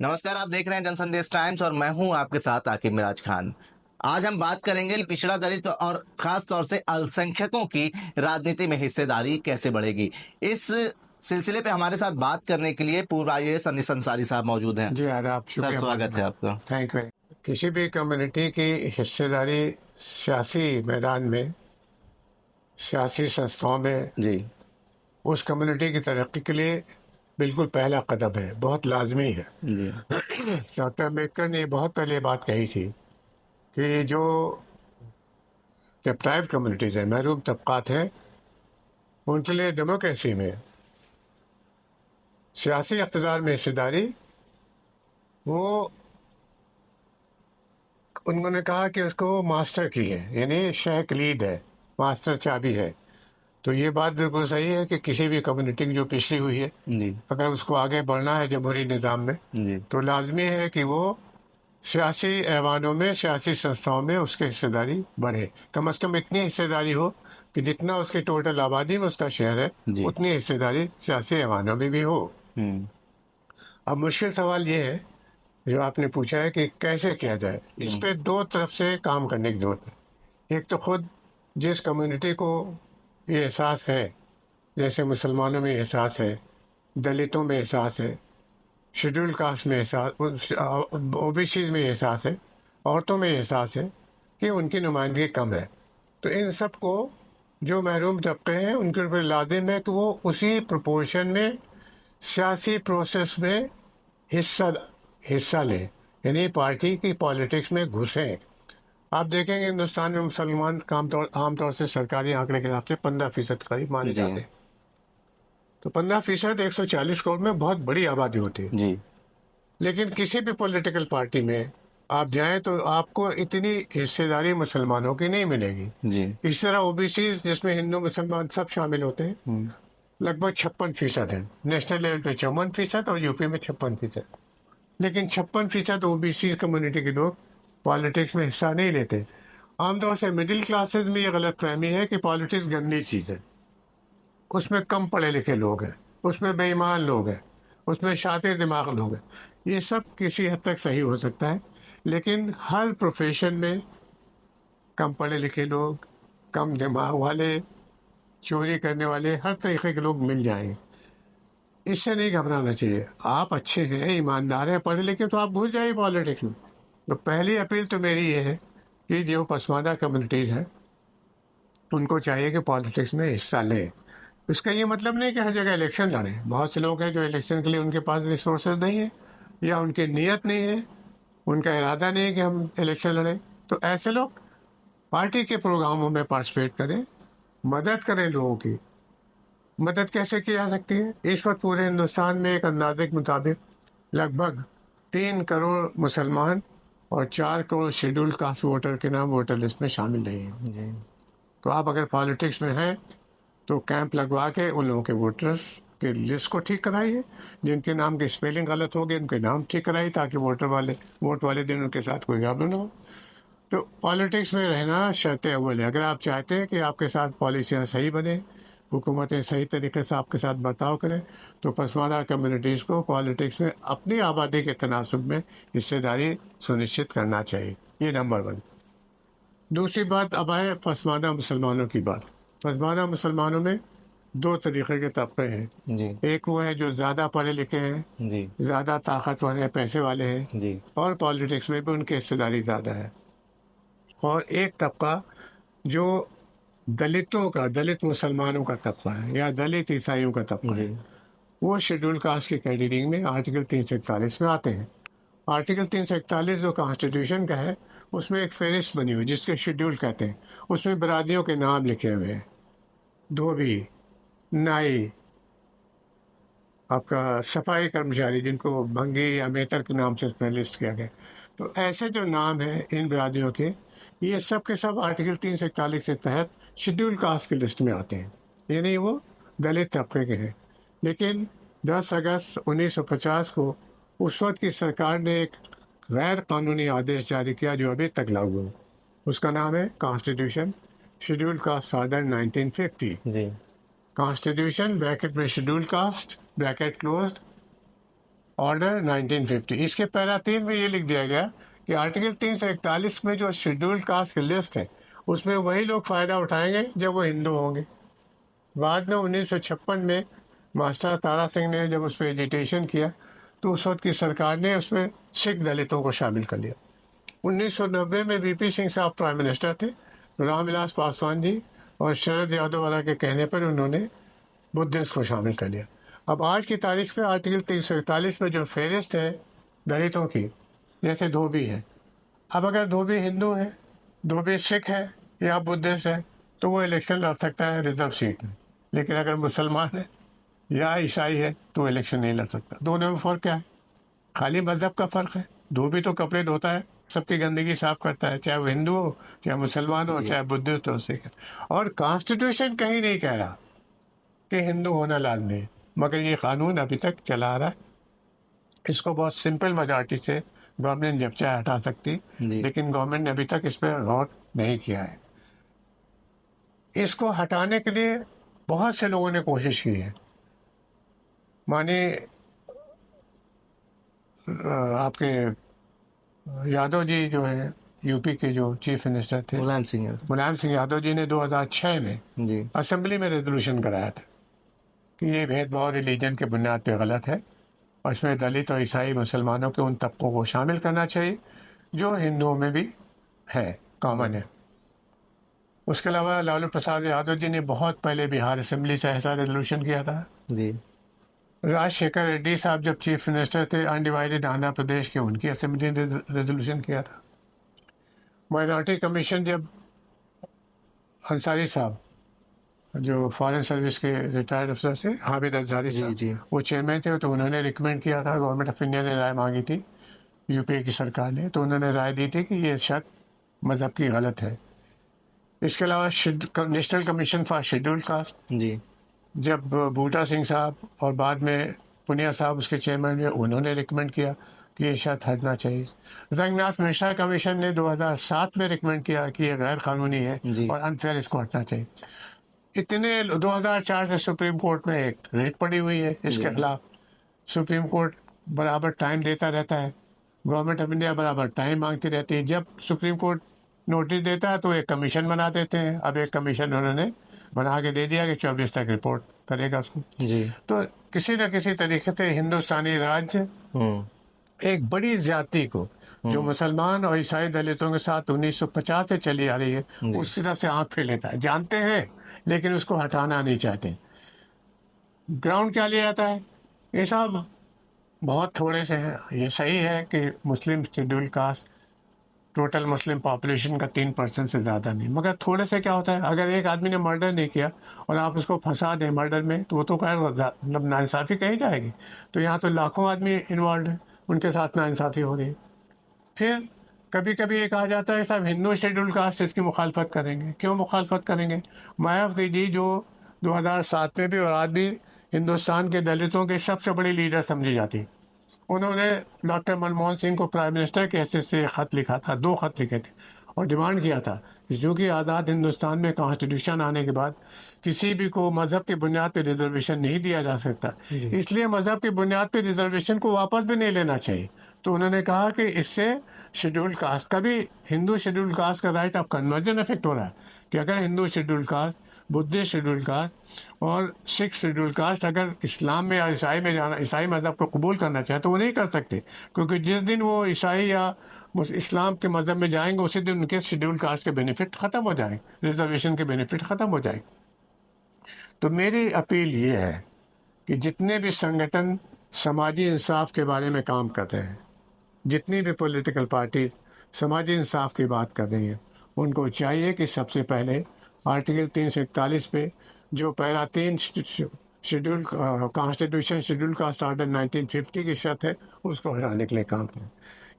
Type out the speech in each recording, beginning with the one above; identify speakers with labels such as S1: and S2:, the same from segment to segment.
S1: नमस्कार, आप देख रहे हैं जनसंदेश टाइम्स और मैं हूं आपके साथ आकिब मिराज खान। आज हम बात करेंगे पिछड़ा दलित और खास तौर से अल्पसंख्यकों की राजनीति में हिस्सेदारी कैसे बढ़ेगी। इस सिलसिले पे हमारे साथ बात करने के लिए पूर्व आईएएस अनीस अंसारी साहब मौजूद हैं।
S2: जी आदाब,
S1: सर,
S2: शुक्रिया बहुत
S1: स्वागत है
S2: बहुत।
S1: आपका।
S2: Thank you. किसी भी कम्युनिटी की हिस्सेदारी सियासी मैदान में, सियासी संस्थाओं में
S1: जी।
S2: उस कम्युनिटी की तरक्की के लिए बिल्कुल पहला कदम है, बहुत लाजमी है।
S1: जी।
S2: डॉक्टर अम्बेडकर ने बहुत पहले बात कही थी कि जो डिप्राइव्ड कम्युनिटीज़ हैं, महरूम तबकात हैं, उनके लिए डेमोक्रेसी में, सियासी इक़्तिदार में हिस्सेदारी, वो उन्होंने कहा कि उसको मास्टर की है, यानी शह कलीद है, मास्टर चाबी है। तो ये बात बिल्कुल सही है कि किसी भी कम्युनिटी की जो पिछड़ी हुई है,
S1: जी।
S2: अगर उसको आगे बढ़ना है जमहूरी निज़ाम में,
S1: जी।
S2: तो लाजमी है कि वो सियासी ऐवानों में, सियासी संस्थाओं में उसकी हिस्सेदारी बढ़े। कम से कम इतनी हिस्सेदारी हो कि जितना उसकी टोटल आबादी में उसका शेयर है,
S1: जी।
S2: उतनी हिस्सेदारी सियासी ऐवानों में भी हो।
S1: हम्म।
S2: अब मुश्किल सवाल ये है जो आपने पूछा है कि कैसे किया जाए। इस पे दो तरफ से काम करने की जरूरत है। एक तो खुद जिस कम्युनिटी को ये एहसास है, जैसे मुसलमानों में एहसास है, दलितों में एहसास है, शेड्यूल कास्ट में एहसास, ओबीसी में एहसास है, औरतों में एहसास है कि उनकी नुमाइंदगी कम है, तो इन सब को जो महरूम तबके हैं उनके ऊपर लाजिम है कि वो उसी प्रोपोर्शन में सियासी प्रोसेस में हिस्सा हिस्सा लें, यानी पार्टी की पॉलिटिक्स में घुसें। आप देखेंगे हिंदुस्तान में मुसलमान आमतौर से सरकारी आंकड़े के हिसाब से 15% करीब माने
S1: जी।
S2: जाते हैं। तो 15% 140 करोड़ में बहुत बड़ी आबादी होती है।
S1: जी।
S2: लेकिन किसी भी पॉलिटिकल पार्टी में आप जाएं तो आपको इतनी हिस्सेदारी मुसलमानों की नहीं मिलेगी।
S1: जी।
S2: इस तरह ओबीसी जिसमें हिंदू मुसलमान सब शामिल होते हैं, लगभग 56% है। नेशनल लेवल पे 54% और यूपी में 56%। लेकिन 56% ओबीसी कम्युनिटी के लोग पॉलिटिक्स में हिस्सा नहीं लेते। आमतौर से मिडिल क्लासेस में ये गलत फहमी है कि पॉलिटिक्स गंदी चीज़ है, उसमें कम पढ़े लिखे लोग हैं, उसमें बेईमान लोग हैं, उसमें शातिर दिमाग लोग हैं। ये सब किसी हद तक सही हो सकता है, लेकिन हर प्रोफेशन में कम पढ़े लिखे लोग, कम दिमाग वाले, चोरी करने वाले, हर तरीके के लोग मिल जाएंगे। इससे नहीं घबराना चाहिए। आप अच्छे हैं, ईमानदार हैं, पढ़े लिखे, तो आप घुस जाइए पॉलिटिक्स में। तो पहली अपील तो मेरी ये है कि जो पसमानदा कम्युनिटीज़ हैं उनको चाहिए कि पॉलिटिक्स में हिस्सा लें। इसका ये मतलब नहीं कि हर जगह इलेक्शन लड़ें। बहुत से लोग हैं जो इलेक्शन के लिए उनके पास रिसोर्सेज नहीं है, या उनकी नीयत नहीं है, उनका इरादा नहीं है कि हम इलेक्शन लड़ें। तो ऐसे लोग पार्टी के प्रोग्रामों में पार्टिसिपेट करें, मदद करें लोगों की। मदद कैसे की जा सकती है? इस वक्त पूरे हिंदुस्तान में एक अंदाजे के मुताबिक लगभग 3 करोड़ मुसलमान और 4 करोड़ शेड्यूल कास्ट वोटर के नाम वोटर लिस्ट में शामिल नहीं है।
S1: जी।
S2: तो आप अगर पॉलिटिक्स में हैं तो कैंप लगवा के उन लोगों के वोटर्स के लिस्ट को ठीक कराइए। जिनके नाम की स्पेलिंग गलत होगी उनके नाम ठीक कराइए, ताकि वोट वाले दिन उनके साथ कोई गड़बड़ न हो। तो पॉलिटिक्स में रहना शर्त अव्वल है। अगर आप चाहते हैं कि आपके साथ पॉलिसियाँ सही बने, हुकूमतें सही तरीके से आपके साथ बर्ताव करें, तो पसमानदा कम्युनिटीज़ को पॉलिटिक्स में अपनी आबादी के तनासुब में हिस्सेदारी सुनिश्चित करना चाहिए। ये नंबर 1। दूसरी बात, अब आए पसमानदा मुसलमानों की बात। पसमानदा मुसलमानों में दो तरीके के तबके हैं।
S1: जी।
S2: एक वो है जो ज़्यादा पढ़े लिखे हैं,
S1: जी।
S2: ज़्यादा ताकतवर हैं, पैसे वाले हैं,
S1: जी।
S2: और पॉलिटिक्स में भी उनकी हिस्सेदारी ज़्यादा है। और एक तबका जो दलितों का, दलित मुसलमानों का तबका है, या दलित ईसाइयों का तबका
S1: जी।
S2: है। वो शेड्यूल कास्ट की कैटेगरी में आर्टिकल 341 में आते हैं। आर्टिकल 341 जो कॉन्स्टिट्यूशन का है, उसमें एक फहरिस्त बनी हुई जिसके शेड्यूल कहते हैं। उसमें बरादियों के नाम लिखे हुए हैं, धोबी, नाई, आपका सफाई कर्मचारी, जिनको भंगी या मेहतर के नाम से उसमें लिस्ट किया गया। तो ऐसे जो नाम हैं इन बरादियों के, ये सब के सब आर्टिकल 341 के तहत शेड्यूल कास्ट की लिस्ट में आते हैं, यानी वो दलित तबके के हैं। लेकिन 10 अगस्त 1950 को उस वक्त की सरकार ने एक गैर कानूनी आदेश जारी किया जो अभी तक लागू है। उसका नाम है कॉन्स्टिट्यूशन शेड्यूल कास्ट ऑर्डर 1950।
S1: जी।
S2: कॉन्स्टिट्यूशन ब्रैकेट में schedule caste bracket closed order 1950। इसके पैरा 3 में ये लिख दिया गया कि आर्टिकल 341 में जो शेड्यूल्ड कास्ट की लिस्ट है उसमें वही लोग फ़ायदा उठाएंगे जब वो हिंदू होंगे। बाद में 1956 में मास्टर तारा सिंह ने जब उस पर एजिटेशन किया तो उस वक्त की सरकार ने उसमें सिख दलितों को शामिल कर लिया। 1990 में वीपी सिंह साहब प्राइम मिनिस्टर थे, रामविलास पासवान जी और शरद यादव वाला के कहने पर उन्होंने बुद्धिस्ट को शामिल कर लिया। अब आज की तारीख में आर्टिकल 341 में जो फहरिस्त है दलितों की, जैसे धोबी है, अब अगर धोबी हिंदू है, धोबी सिख है या बुद्धिस्ट है तो वो इलेक्शन लड़ सकता है रिजर्व सीट में, लेकिन अगर मुसलमान है या ईसाई है तो इलेक्शन नहीं लड़ सकता। दोनों में फ़र्क क्या है? खाली मज़हब का फ़र्क है। धोबी तो कपड़े धोता है, सबकी गंदगी साफ करता है, चाहे वो हिंदू हो, चाहे मुसलमान हो, चाहे बुद्धिस्ट हो, सिख। और कॉन्स्टिट्यूशन कहीं नहीं कह रहा कि हिंदू होना लाजमी है, मगर ये कानून अभी तक चला आ रहा है। इसको बहुत सिंपल मेजॉरिटी से गवर्नमेंट जब चाहे हटा सकती, लेकिन गवर्नमेंट ने अभी तक इस पर गौर नहीं किया है। इसको हटाने के लिए बहुत से लोगों ने कोशिश की है। माने आपके यादव जी जो है यूपी के जो चीफ मिनिस्टर थे,
S1: मुलायम सिंह
S2: यादव जी ने 2006 में असेंबली में रेजोल्यूशन कराया था कि ये भेदभाव रिलीजन के बुनियाद पे गलत है और इसमें दलित और ईसाई मुसलमानों के उन तबकों को शामिल करना चाहिए जो हिंदुओं में भी है, कॉमन है। उसके अलावा लालू प्रसाद यादव जी ने बहुत पहले बिहार असेंबली से ऐसा रेजोल्यूशन किया था
S1: जी।
S2: राजशेखर रेड्डी साहब जब चीफ मिनिस्टर थे अनडिवाइडेड आंध्र प्रदेश के, उनकी असेंबली ने रेजोल्यूशन किया था। माइनॉरिटी कमीशन जब अंसारी साहब जो फॉरेन सर्विस के रिटायर्ड अफसर से, हामिद अंसारी साहब, वो चेयरमैन थे, तो उन्होंने रिकमेंड किया था, गवर्नमेंट ऑफ इंडिया ने राय मांगी थी यूपीए की सरकार ने, तो उन्होंने राय दी थी कि ये शर्त मज़हब की गलत है। इसके अलावा National Commission for Scheduled Caste ji, जब बूटा सिंह साहब और बाद में पुनिया साहब उसके चेयरमैन हुए, उन्होंने रिकमेंड किया कि ये शर्त हटना चाहिए। रंगनाथ मिश्रा कमीशन ने 2007 में रिकमेंड किया कि ये गैर कानूनी है और अनफेयर, इसको हटना चाहिए। इतने 2004 से सुप्रीम कोर्ट में एक रेट पड़ी हुई है इसके खिलाफ। सुप्रीम कोर्ट बराबर टाइम देता रहता है, गवर्नमेंट ऑफ इंडिया बराबर टाइम मांगती रहती है। जब सुप्रीम कोर्ट नोटिस देता है तो एक कमीशन बना देते हैं। अब एक कमीशन उन्होंने बना के दे दिया कि 24 तक रिपोर्ट करेगा उसको जी। तो किसी न किसी तरीके से हिंदुस्तानी राज्य एक बड़ी जाति को जो मुसलमान और ईसाई दलितों के साथ 1950 से चली आ रही है उस तरफ से आंख फेर लेता है। जानते हैं लेकिन उसको हटाना नहीं चाहते। ग्राउंड क्या लिया जाता है? ये सब बहुत थोड़े से हैं। ये सही है कि Muslim schedule caste total Muslim population का 3% से ज़्यादा नहीं, मगर थोड़े से क्या होता है, अगर एक आदमी ने मर्डर नहीं किया और आप उसको फंसा दें मर्डर में तो वो तो खैर मतलब नाइंसाफ़ी कही जाएगी। तो यहाँ तो लाखों आदमी इन्वॉल्व हैं, उनके साथ नाइंसाफ़ी हो रही है। फिर कभी कभी ये कहा जाता है सब हिंदू शेड्यूल कास्ट इसकी मुखालफत करेंगे। क्यों मुखालफत करेंगे? मायावती जी जो 2007 में भी और आज भी हिंदुस्तान के दलितों के सबसे बड़ी लीडर समझी जाती, उन्होंने डॉक्टर मनमोहन सिंह को प्राइम मिनिस्टर के हैसियत से खत लिखा था, 2 खत लिखे थे और डिमांड किया था कि क्योंकि आज़ाद हिंदुस्तान में कॉन्स्टिट्यूशन आने के बाद किसी भी को मज़हब की बुनियाद पर रिजर्वेशन नहीं दिया जा सकता, इसलिए मज़हब की बुनियाद पर रिजर्वेशन को वापस भी नहीं लेना चाहिए। तो उन्होंने कहा कि इससे शेड्यूल कास्ट का भी, हिंदू शेड्यूल कास्ट का राइट ऑफ कन्वर्जन इफेक्ट हो रहा है कि अगर Hindu schedule caste, Buddhist schedule caste और सिख शेड्यूल कास्ट अगर इस्लाम में या ईसाई में जाना, ईसाई मज़हब को कबूल करना चाहे तो वो नहीं कर सकते, क्योंकि जिस दिन वो ईसाई या इस्लाम के मज़हब में जाएंगे उसी दिन उनके शेड्यूल कास्ट के बेनिफिट ख़त्म हो जाएंगे, रिजर्वेशन के बेनिफिट ख़त्म हो जाएंगे। तो मेरी अपील ये है कि जितने भी संगठन समाजी इंसाफ के बारे में काम कर रहे हैं, जितनी भी पॉलिटिकल पार्टीज समाजी इंसाफ की बात कर रही हैं, उनको चाहिए कि सबसे पहले आर्टिकल 341 पे जो para 3 schedule constitution schedule caste order 1950 की शर्त है उसको हटाने के लिए काम करें।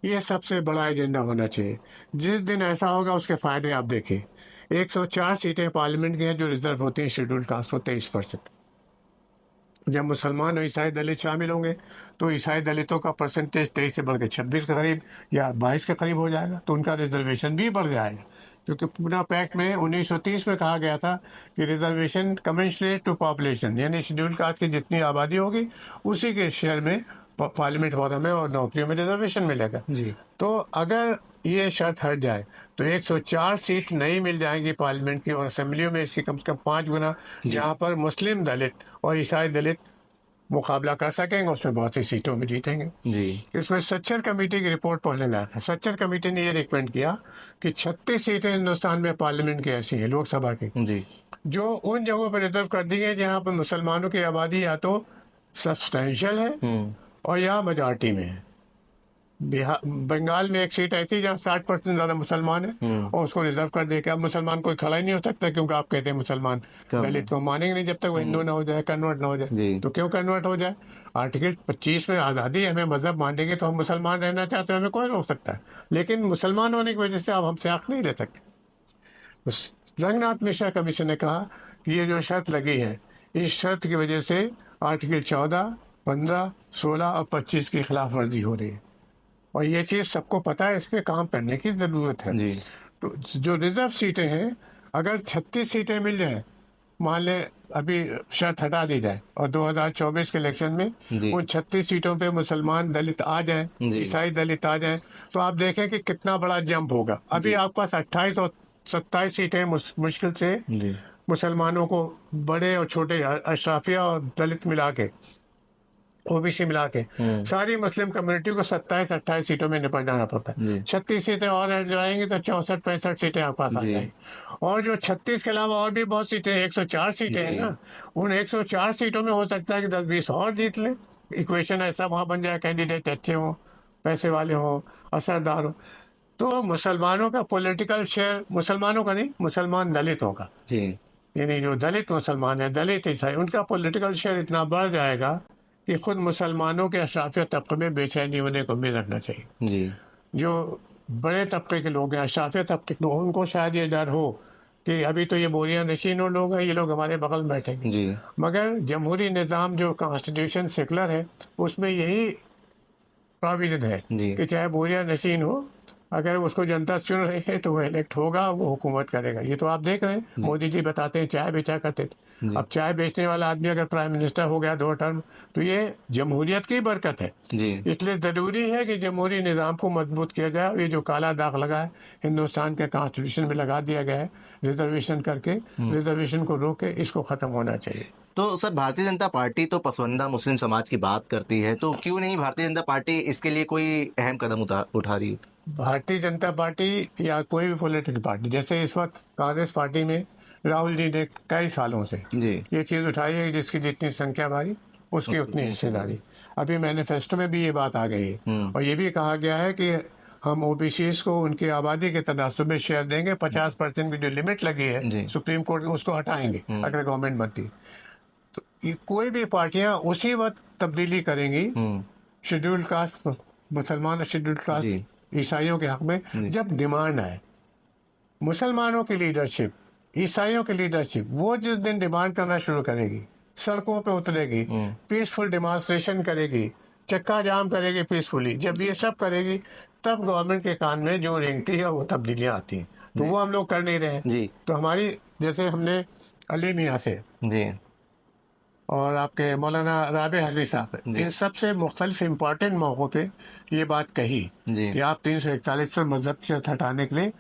S2: ये सबसे बड़ा एजेंडा होना चाहिए। जिस दिन ऐसा होगा उसके फ़ायदे आप देखें। 104 सीटें पार्लियामेंट की हैं जो रिजर्व होती हैं शेड्यूल कास्ट को, 23%। जब मुसलमान और ईसाई दलित शामिल होंगे तो ईसाई दलितों का परसेंटेज 23 से बढ़ के 26 के करीब या 22 के करीब हो जाएगा, तो उनका रिजर्वेशन भी बढ़ जाएगा। क्योंकि पूना पैक्ट में 1930 में कहा गया था कि रिजर्वेशन कमेंसरेट टू पॉपुलेशन, यानी शेड्यूल कास्ट की जितनी आबादी होगी उसी के शेयर में पार्लियामेंट फोरम में और नौकरियों में रिजर्वेशन मिलेगा।
S1: जी।
S2: तो अगर ये शर्त हट जाए तो 104 सीट नहीं मिल जाएंगी पार्लियामेंट की, और असेंबलियों में इसकी कम से कम 5 गुना, जहां पर मुस्लिम दलित और ईसाई दलित मुकाबला कर सकेंगे, उसमें बहुत सी सीटों में जीतेंगे।
S1: जी।
S2: इसमें सच्चर कमेटी की रिपोर्ट पढ़ने लायक है। सच्चर कमेटी ने ये रिकमेंड किया कि 36 सीटें हिंदुस्तान में पार्लियामेंट की ऐसी हैं, लोकसभा की,
S1: जी।
S2: जो उन जगहों पर रिजर्व कर दी है जहां पर मुसलमानों की आबादी या तो सब्सटेंशियल है और या मेजॉरिटी में है। बिहार, बंगाल में एक सीट ऐसी जहाँ 60% ज्यादा मुसलमान है और उसको रिजर्व कर दे के अब मुसलमान कोई खड़ा ही नहीं हो सकता, क्योंकि आप कहते हैं मुसलमान दलित को मानेंगे नहीं जब तक वो हिंदू ना हो जाए, कन्वर्ट ना हो जाए। तो क्यों कन्वर्ट हो जाए? आर्टिकल 25 में आज़ादी, हमें मजहब मानेंगे तो हम मुसलमान रहना चाहते हैं, हमें कौन रोक सकता है? लेकिन मुसलमान होने की वजह से अब हमसे हक नहीं ले सकते। रंगनाथ मिश्रा कमीशन ने कहा कि ये जो शर्त लगी है, इस शर्त की वजह से आर्टिकल 14, 15, 16 और 25 की खिलाफ वर्जी हो रही है, और ये चीज़ सबको पता है, इस पे काम करने की ज़रूरत है।
S1: जी।
S2: तो जो रिजर्व सीटें हैं, अगर 36 सीटें मिल जाए, मान ले अभी शर्त हटा दी जाए और 2024 के इलेक्शन में उन 36 सीटों पे मुसलमान दलित आ जाएं, ईसाई दलित आ जाएं, तो आप देखें कि कितना बड़ा जंप होगा। अभी आपके पास 28 और 27 सीटें मुश्किल से मुसलमानों को, बड़े और छोटे, अशराफिया और दलित मिला के, ओबीसी मिला के सारी मुस्लिम कम्युनिटी को 27-28 सीटों में निपट जाना पड़ता है। 36 सीटें और ऐड जाएंगी तो 64-65 सीटें आपके पास आ जाएंगी। और जो 36 के अलावा और भी बहुत सीटें, 104 सीटें हैं ना, उन 104 सीटों में हो सकता है कि 10-20 और जीत लें। इक्वेशन ऐसा वहां बन जाए, कैंडिडेट अच्छे हों, पैसे वाले हों, असरदार हो, तो मुसलमानों का पॉलिटिकल शेयर, मुसलमानों का नहीं, मुसलमान दलितों का, यानी जो दलित मुसलमान है, दलित ईसाई, उनका पॉलिटिकल शेयर इतना बढ़ जाएगा कि खुद मुसलमानों के अशराफिया तबके में बेचैनी होने को मिल रखना चाहिए।
S1: जी।
S2: जो बड़े तबके के लोग हैं, अशराफिया तबके के लोग, उनको शायद ये डर हो कि अभी तो ये बोरिया नशीन लोग हैं, ये लोग हमारे बगल में बैठेंगे।
S1: जी।
S2: मगर जमहूरी निज़ाम जो कॉन्स्टिट्यूशन सेकुलर है, उसमें यही प्रोविजन है कि चाहे बोरिया नशीन हो, अगर उसको जनता चुन रही है तो वो इलेक्ट होगा, वो हुकूमत करेगा। ये तो आप देख रहे हैं, मोदी जी बताते हैं चाय बेचा करते थे, अब चाय बेचने वाला आदमी अगर प्राइम मिनिस्टर हो गया 2 टर्म, तो ये जमहूरियत की बरकत है। इसलिए ज़रूरी है कि जमहूरी निज़ाम को मजबूत किया जाए। ये जो काला दाग लगा है हिंदुस्तान के कॉन्स्टिट्यूशन में लगा दिया गया है, रिजर्वेशन करके, रिजर्वेशन को रोक के इसको ख़त्म होना चाहिए।
S1: तो सर, भारतीय जनता पार्टी तो पसंदीदा मुस्लिम समाज की बात करती है, तो क्यों नहीं भारतीय जनता पार्टी इसके लिए कोई अहम कदम उठा रही है?
S2: भारतीय जनता पार्टी या कोई भी पॉलिटिकल पार्टी, जैसे इस वक्त कांग्रेस पार्टी में राहुल जी ने कई सालों से ये चीज़ उठाई है कि जिसकी जितनी संख्या भारी उसकी उतनी हिस्सेदारी। अभी मैनिफेस्टो में भी ये बात आ गई है और ये भी कहा गया है कि हम ओबीसीज को उनकी आबादी के तनासुब में शेयर देंगे। 50% की जो लिमिट लगी है सुप्रीम कोर्ट में, उसको हटाएंगे अगर गवर्नमेंट बनती। तो ये कोई भी पार्टियां उसी वक्त तब्दीली करेंगी शेड्यूल्ड कास्ट, मुसलमान और शेड्यूल्ड कास्ट ईसाइयों के हक में, जब डिमांड आए। मुसलमानों की लीडरशिप, ईसाइयों की लीडरशिप, वो जिस दिन डिमांड करना शुरू करेगी, सड़कों पे उतरेगी, पीसफुल डिमॉन्स्ट्रेशन करेगी, चक्का जाम करेगी पीसफुली, जब ये सब करेगी तब गवर्नमेंट के कान में जो रेंगती है वो तब्दीलियां आती हैं। तो वो हम लोग कर नहीं रहे हैं। तो हमारी, जैसे हमने अली मियाँ से और आपके मौलाना राबे हजरी साहब, इन सबसे मुख्तलिफ इम्पोर्टेंट मौक़ों पे ये बात कही कि आप 341 पर मजहब से हटाने के लिए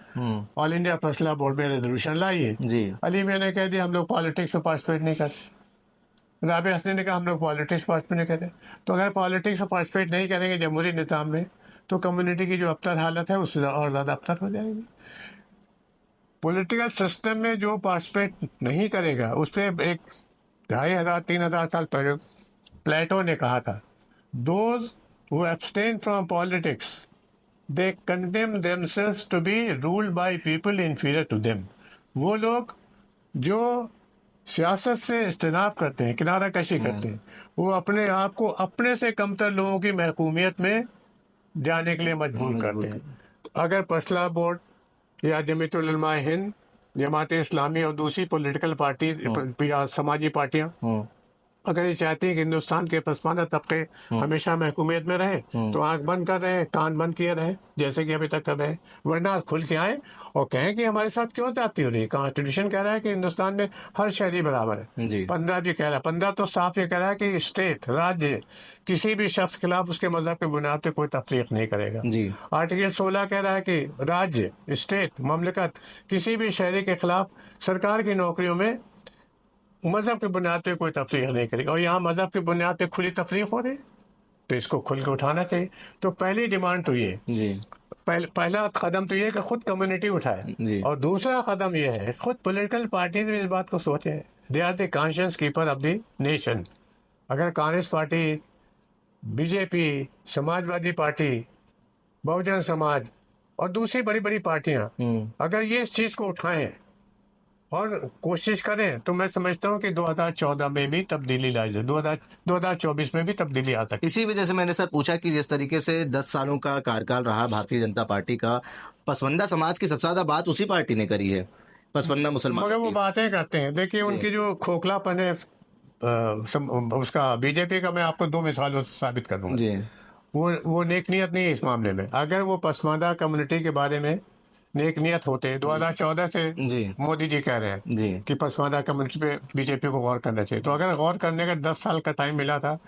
S2: ऑल इंडिया फैसला बोर्ड में रेजोल्यूशन लाइए। अली मियाँ ने कह दिया हम लोग पॉलिटिक्स में पार्टिसिपेट नहीं करते। राबे हसनी ने कहा हम लोग पॉलिटिक्स पार्टिसिपेट नहीं करें। तो अगर पॉलिटिक्स में पार्टिसिपेट नहीं करेंगे जमहूरी निज़ाम में, तो कम्युनिटी की जो अबतर हालत है उससे और ज़्यादा अबतर हो जाएगी। पॉलिटिकल सिस्टम में जो पार्टिसिपेट नहीं करेगा, उस पर एक 2500-3000 साल पहले प्लेटो ने कहा था, those who abstain from politics they condemn themselves to be ruled by people inferior to them. वो लोग जो सियासत से इज्तिनाब करते हैं, किनारा कशी करते हैं, वो अपने आप को अपने से कमतर लोगों की महकूमियत में जाने के लिए मजबूर करते हैं। अगर फैसला बोर्ड या जमीयत उलमा हिंद, जमात इस्लामी और दूसरी पॉलिटिकल पार्टी या समाजी पार्टियां अगर ये चाहते हैं कि हिंदुस्तान के पसमानदा तबके हमेशा महकूमियत में रहे तो आंख बंद कर रहे हैं, कान बंद किए रहे, जैसे कि अभी तक कर रहे हैं। वरना खुल के आए और कहें कि हमारे साथ क्यों ज्यादती हो रही है। कॉन्स्टिट्यूशन कह रहा है कि हिंदुस्तान में हर शहरी बराबर है।
S1: जी
S2: 15 भी कह रहा है, 15 तो साफ ये कह रहा है कि स्टेट, राज्य किसी भी शख्स के खिलाफ उसके मजहब के बुनियाद पर कोई तफरीक नहीं करेगा।
S1: जी
S2: आर्टिकल 16 कह रहा है कि राज्य, स्टेट, ममलकत किसी भी शहरी के खिलाफ सरकार की नौकरियों में मजहब की बुनियाद पे कोई तफरीक नहीं करेगी। और यहाँ मजहब की बुनियाद पे खुली तफरीक हो रही, तो इसको खुल के उठाना चाहिए। तो पहली डिमांड तो ये,
S1: जी
S2: पहला कदम तो ये कि खुद कम्युनिटी उठाए,
S1: जी
S2: और दूसरा कदम ये है खुद पॉलिटिकल पार्टीज भी इस बात को सोचें। They are the conscious keeper of the nation. अगर कांग्रेस पार्टी, बीजेपी, समाजवादी पार्टी, बहुजन समाज और दूसरी बड़ी बड़ी पार्टियां अगर ये इस चीज को उठाएं और कोशिश करें, तो मैं समझता हूं कि 2014 में भी तब्दीली लाई जाए, 2024 में भी तब्दीली आ सकती है।
S1: इसी वजह से मैंने सर पूछा कि जिस तरीके से 10 सालों का कार्यकाल रहा भारतीय जनता पार्टी का, पसमानदा समाज की सबसे ज्यादा बात उसी पार्टी ने करी है, पसमानदा
S2: मगर
S1: मुसलमानों
S2: वो
S1: की।
S2: बातें करते हैं। देखिए
S1: जी
S2: उनकी जो खोखलापन है, उसका बीजेपी का मैं आपको 2 मिसालों से साबित कर दूंगा।
S1: जी
S2: वो नेक नियत नहीं है इस मामले में। अगर वो पसमानदा कम्युनिटी के बारे में नेक नियत होते, 2014 से
S1: जी
S2: मोदी जी कह रहे हैं
S1: जी
S2: कि पसमानदा कम्युनिटी पे बीजेपी को गौर करना चाहिए, तो अगर गौर करने का 10 साल का टाइम मिला था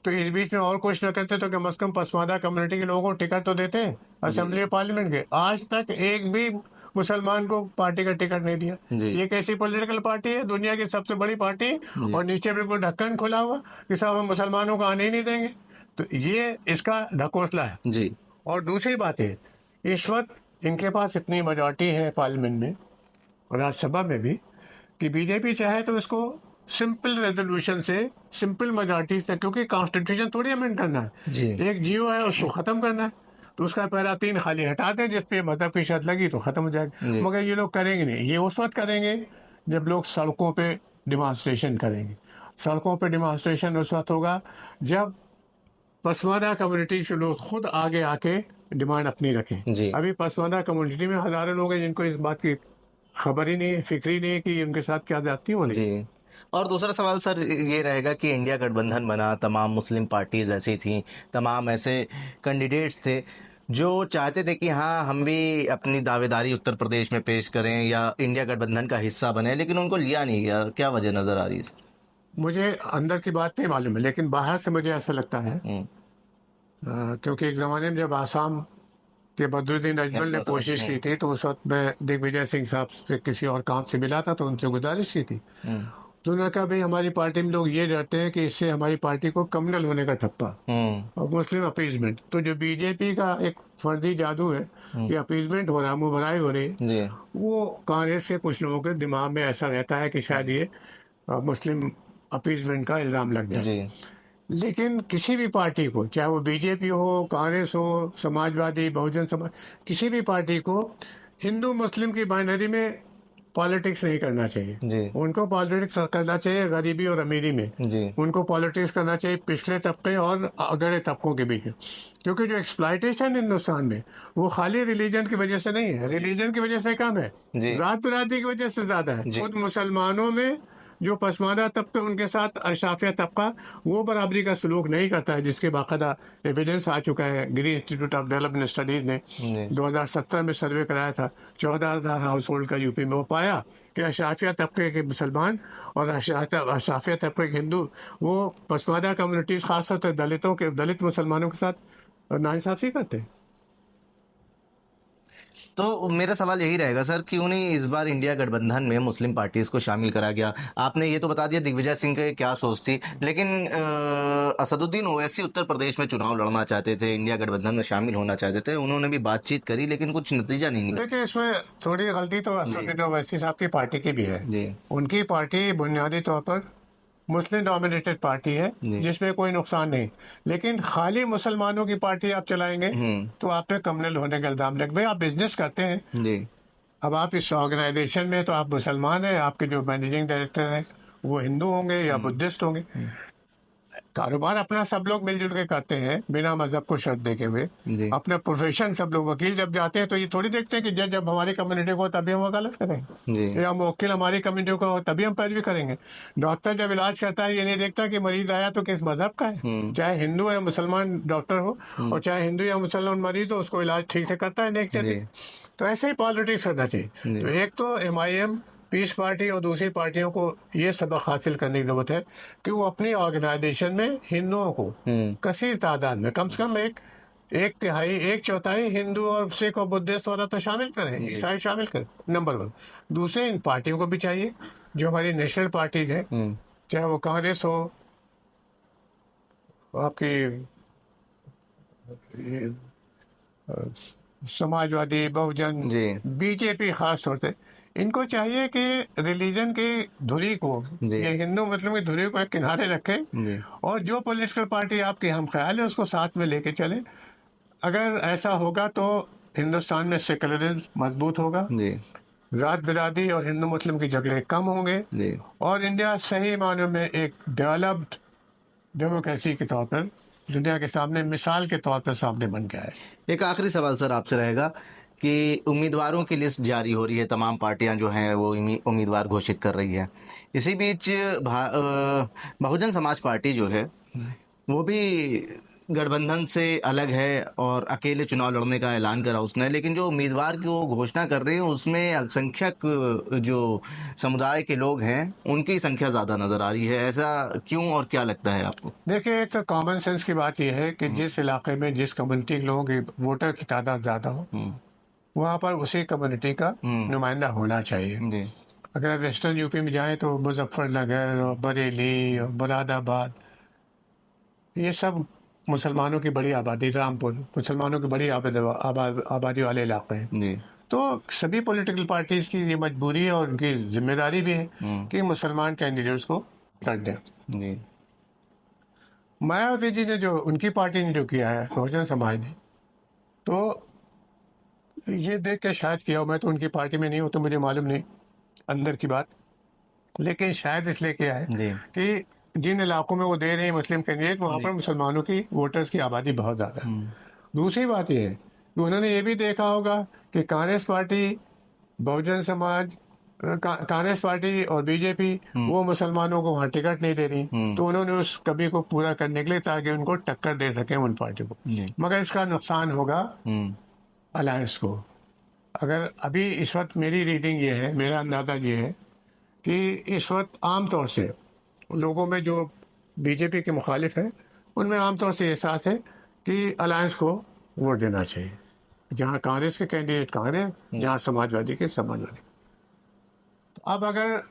S2: तो इस बीच में और कुछ न करते तो कम से कम पसमानदा कम्युनिटी के लोगों को टिकट तो देते असेंबली पार्लियामेंट के। आज तक एक भी मुसलमान को पार्टी का टिकट नहीं दिया।
S1: जी
S2: ये कैसी पॉलिटिकल पार्टी है, दुनिया की सबसे बड़ी पार्टी,
S1: जी
S2: और नीचे बिल्कुल ढक्कन खुला हुआ कि साहब हम मुसलमानों को आने ही नहीं देंगे। तो ये इसका ढकोसला है।
S1: जी
S2: और दूसरी बात है, इस वक्त इनके पास इतनी मेजॉरिटी है पार्लियामेंट में और राज्यसभा में भी कि बीजेपी चाहे तो इसको सिंपल रेजोल्यूशन से, सिंपल मेजॉरिटी से, क्योंकि कॉन्स्टिट्यूशन थोड़ी अमेंड करना है,
S1: जी
S2: एक जियो है उसको खत्म करना है, तो उसका पैरा 3 खाली हटा दें जिसपे मजहब की शर्त लगी तो खत्म हो जाएगा।
S1: जी
S2: मगर ये लोग करेंगे नहीं। ये उस वक्त करेंगे जब लोग सड़कों पे डिमॉन्स्ट्रेशन करेंगे। सड़कों पे डिमॉन्स्ट्रेशन उस वक्त होगा जब पसमानदा कम्युनिटी के लोग खुद आगे आके डिमांड अपनी रखें।
S1: जी
S2: अभी पसमानदा कम्युनिटी में हजारों लोग हैं जिनको इस बात की खबर ही नहीं है, फिक्र ही नहीं है कि उनके साथ क्या जाती हो रही है।
S1: जी। और दूसरा सवाल सर ये रहेगा कि इंडिया गठबंधन बना, तमाम मुस्लिम पार्टीज ऐसी थीं, तमाम ऐसे कैंडिडेट्स थे जो चाहते थे कि हाँ हम भी अपनी दावेदारी उत्तर प्रदेश में पेश करें या इंडिया गठबंधन का हिस्सा बने, लेकिन उनको लिया नहीं गया। क्या वजह नजर आ रही है?
S2: मुझे अंदर की बात नहीं मालूम है, लेकिन बाहर से मुझे ऐसा लगता है क्योंकि एक ज़माने में जब आसाम के बदरुद्दीन अजमल ने कोशिश की थी तो उस वक्त मैं दिग्विजय सिंह साहब से किसी और काम से मिला था, तो उनसे गुजारिश की थी। तो उन्होंने कहा भाई हमारी पार्टी में लोग ये डरते हैं कि इससे हमारी पार्टी को कम्युनल होने का ठप्पा और मुस्लिम अपीजमेंट। तो जो बीजेपी का एक फर्जी जादू है कि अपीजमेंट हो रहा है, मुबराई हो रही है,
S1: जी
S2: वो कांग्रेस के कुछ लोगों के दिमाग में ऐसा रहता है कि शायद ये मुस्लिम अपीजमेंट का इल्ज़ाम लग जाए।
S1: जी
S2: लेकिन किसी भी पार्टी को, चाहे वो बीजेपी हो, कांग्रेस हो, समाजवादी, बहुजन समाज, किसी भी पार्टी को हिंदू मुस्लिम की बाइनरी में पॉलिटिक्स नहीं करना चाहिए।
S1: जी
S2: उनको पॉलिटिक्स करना चाहिए गरीबी और अमीरी में।
S1: जी
S2: उनको पॉलिटिक्स करना चाहिए पिछले तबके और अगड़े तबकों के बीच में। क्योंकि जो एक्सप्लॉयटेशन हिंदुस्तान में वो खाली रिलीजन की वजह से नहीं है, रिलीजन की वजह से कम है,
S1: जी
S2: जात बिरादरी की वजह से ज्यादा है।
S1: जी
S2: खुद मुसलमानों में जो पसमानदा तबके उनके साथ अशराफिया तबका वो बराबरी का सलूक नहीं करता है, जिसके बाकायदा एविडेंस आ चुका है। गिरी इंस्टीट्यूट ऑफ डेवलपमेंट स्टडीज ने
S1: जी
S2: 2017 में सर्वे कराया था 14,000 हाउस होल्ड का यूपी में। वो पाया कि अशराफिया तबके के मुसलमान और अशराफिया तबके के हिंदू वो पसमानदा कम्युनिटीज खासतौर पर दलित मुसलमानों के साथ नाइंसाफ़ी करते हैं।
S1: तो मेरा सवाल यही रहेगा सर, क्यों नहीं इस बार इंडिया गठबंधन में मुस्लिम पार्टीज को शामिल करा गया? आपने ये तो बता दिया दिग्विजय सिंह की क्या सोच थी, लेकिन असदुद्दीन ओवैसी उत्तर प्रदेश में चुनाव लड़ना चाहते थे, इंडिया गठबंधन में शामिल होना चाहते थे, उन्होंने भी बातचीत करी लेकिन कुछ नतीजा नहीं निकला।
S2: देखिए इसमें थोड़ी गलती तो असदुद्दीन ओवैसी साहब की पार्टी की भी है।
S1: जी
S2: उनकी पार्टी बुनियादी तौर पर मुस्लिम डोमिनेटेड पार्टी है
S1: जी
S2: जिसमें कोई नुकसान नहीं। लेकिन खाली मुसलमानों की पार्टी आप चलाएंगे तो आप पे कम्युनल होने का इल्जाम लगे। भाई आप बिजनेस करते हैं,
S1: जी
S2: अब आप इस ऑर्गेनाइजेशन में तो आप मुसलमान हैं, आपके जो मैनेजिंग डायरेक्टर हैं वो हिंदू होंगे या बुद्धिस्ट होंगे। कारोबार अपना सब लोग मिलजुल के करते हैं बिना मजहब को शर्त देके हुए।
S1: जी
S2: अपना प्रोफेशन सब लोग, वकील जब जाते हैं तो ये थोड़ी देखते हैं कि जज जब हमारी कम्युनिटी को हो तभी हम वकालत करेंगे,
S1: जी
S2: या वकील हमारी कम्युनिटी को हो तभी हम पैरवी करेंगे। डॉक्टर जब इलाज करता है ये नहीं देखता कि मरीज आया तो किस मजहब का है, चाहे हिंदू या मुसलमान डॉक्टर हो, और चाहे हिंदू या मुसलमान मरीज हो, उसको इलाज ठीक से करता है नेक्स्ट
S1: जी
S2: डे। तो ऐसे ही पॉलिटिक्स करना चाहिए।
S1: जी
S2: तो एक तो MIM पीस पार्टी और दूसरी पार्टियों को ये सबक हासिल करने की जरूरत है कि वो अपनी ऑर्गेनाइजेशन में हिंदुओं को कसीर तादाद में, कम से कम एक तिहाई, एक चौथाई हिंदू और सिख और बुद्धिस्ट वाला तो शामिल करें, ईसाई शामिल करें, नंबर 1। दूसरे, इन पार्टियों को भी चाहिए जो हमारी नेशनल पार्टीज है, चाहे वो कांग्रेस हो, आपकी ये, समाजवादी, बहुजन,
S1: जी
S2: बीजेपी खास तौर से, इनको चाहिए कि रिलीजन की धुरी को,
S1: जी
S2: ये हिंदू मुस्लिम की धुरी को एक किनारे रखें,
S1: जी
S2: और जो पॉलिटिकल पार्टी आपके हम ख्याल है उसको साथ में लेके चलें। अगर ऐसा होगा तो हिंदुस्तान में सेकुलरिज्म मजबूत होगा,
S1: जी
S2: जात बिरादरी और हिंदू मुस्लिम के झगड़े कम होंगे,
S1: जी
S2: और इंडिया सही मानों में एक डेवलप्ड डेमोक्रेसी के तौर पर दुनिया के सामने मिसाल के तौर पर सामने बन गया है।
S1: एक आखिरी सवाल सर आपसे रहेगा कि उम्मीदवारों की लिस्ट जारी हो रही है, तमाम पार्टियां जो हैं वो उम्मीदवार घोषित कर रही है। इसी बीच बहुजन समाज पार्टी जो है वो भी गठबंधन से अलग है और अकेले चुनाव लड़ने का ऐलान करा उसने, लेकिन जो उम्मीदवार की वो घोषणा कर रही है उसमें अल्पसंख्यक जो समुदाय के लोग हैं उनकी संख्या ज़्यादा नज़र आ रही है। ऐसा क्यों और क्या लगता है आपको?
S2: देखिए, एक तो कॉमन सेंस की बात यह है कि जिस इलाके में जिस कम्युनिटी के लोगों की वोटर की तादाद ज़्यादा हो वहाँ पर उसी कम्युनिटी का नुमाइंदा होना चाहिए।
S1: जी
S2: अगर आप वेस्टर्न यूपी में जाएं तो मुजफ्फरनगर और बरेली और मुरादाबाद, ये सब मुसलमानों की बड़ी आबादी, रामपुर मुसलमानों की बड़ी आबादी वाले इलाके हैं।
S1: जी
S2: तो सभी पॉलिटिकल पार्टीज की ये मजबूरी है और उनकी जिम्मेदारी भी है कि मुसलमान कैंडिडेट्स को कर दें।
S1: जी
S2: मायावती जी ने जो, उनकी पार्टी ने जो किया है, बहुजन समाज ने, तो ये देख के शायद किया हो, मैं तो उनकी पार्टी में नहीं हूँ तो मुझे मालूम नहीं अंदर की बात, लेकिन शायद इसलिए किया है
S1: जी
S2: कि जिन इलाकों में वो दे रहे हैं मुस्लिम कैंडिडेट, वहाँ पर मुसलमानों की वोटर्स की आबादी बहुत ज़्यादा है। दूसरी बात यह है कि उन्होंने ये भी देखा होगा कि कांग्रेस पार्टी, बहुजन समाज, कांग्रेस पार्टी और बीजेपी वो मुसलमानों को वहाँ टिकट नहीं दे रही, तो उन्होंने उस कमी को पूरा करने के लिए, ताकि उनको टक्कर दे सकें उन पार्टियों को,
S1: जी
S2: मगर इसका नुकसान होगा अलायंस को। अगर अभी इस वक्त मेरी रीडिंग ये है, मेरा अंदाज़ा ये है कि इस वक्त आम तौर से लोगों में जो बीजेपी के मुखालिफ हैं उनमें आमतौर से एहसास है कि अलायंस को वोट देना चाहिए, जहां कांग्रेस के कैंडिडेट कांग्रेस, जहां समाजवादी के समाजवादी। तो अब अगर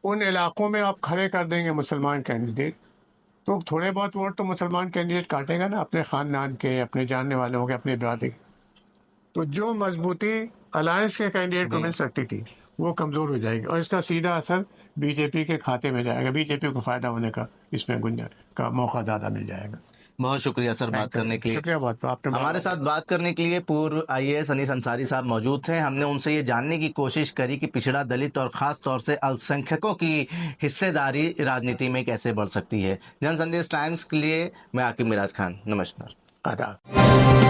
S2: उन इलाकों में आप खड़े कर देंगे मुसलमान कैंडिडेट, तो थोड़े बहुत वोट तो मुसलमान कैंडिडेट काटेगा ना, अपने ख़ानदान के, अपने जानने वालों के, अपने बिरादरी के। तो जो मजबूती अलायंस के कैंडिडेट को मिल सकती थी वो कमज़ोर हो जाएगी, और इसका सीधा असर बीजेपी के खाते में जाएगा। बीजेपी को फ़ायदा होने का इसमें गुंजाइश का मौका ज़्यादा मिल जाएगा।
S1: बहुत शुक्रिया सर बात करने के लिए।
S2: शुक्रिया बहुत, आपने
S1: हमारे साथ बात करने के लिए पूर्व IAS अनीस अंसारी साहब मौजूद थे। हमने उनसे ये जानने की कोशिश करी कि पिछड़ा दलित और ख़ास तौर से अल्पसंख्यकों की हिस्सेदारी राजनीति में कैसे बढ़ सकती है। जन संदेश टाइम्स के लिए मैं आकिब मिराज खान, नमस्कार,
S2: आदाब।